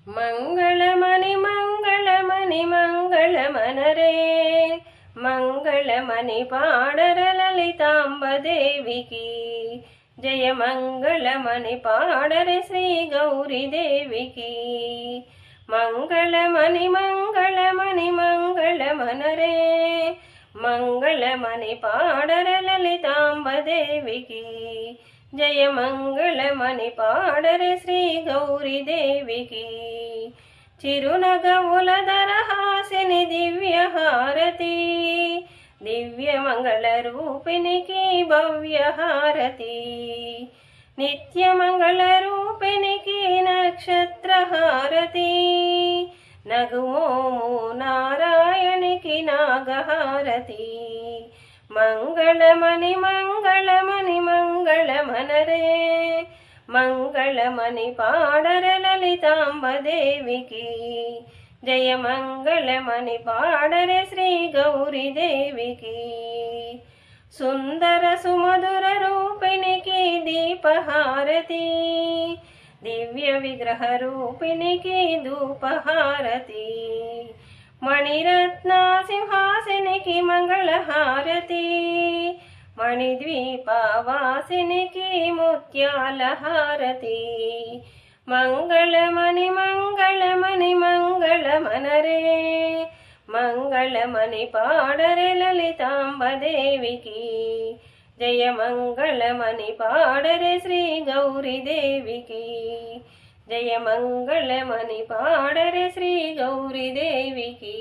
మంగళమణి మంగళమణి మంగళమనరే మంగళమణి పాడర లలితాంబదేవికి జయ మంగళమణి పాడర శ్రీ గౌరీదేవికి మంగళమణి మంగళమణి మంగళమనరే మంగళమణి పాడర లలితాంబదేవికి జయ మంగళమణి పాడర శ్రీ గౌరీదేవికి చిరునగవుల దరహాసిని దివ్యహారతి దివ్య మంగళ రూపిణికి భవ్యహారతి నిత్య మంగళ రూపిణికి నక్షత్రహారతి నగుమోము నారాయణికి నాగహారతి మంగళమణి మంగళమణి మంగళమనరే మంగళమణి పాడర లలితాంబదేవికి జయ మంగళమణి పాడర శ్రీ గౌరీదేవికి సుందర సుమధుర రూపిణికి దీపహారతి దివ్య విగ్రహ రూపిణికి ధూపహారతి మణిరత్న సింహాసినికి మంగళహారతి మణిద్వీపవాసినికి ముత్యాల హారతి మంగళమణి మంగళమణి మంగళమనరే మంగళమణి పాడర లలితాంబదేవికి జయ మంగళమణి పాడర శ్రీ గౌరీదేవికి జయ మంగళమణి పాడర శ్రీ గౌరీదేవికి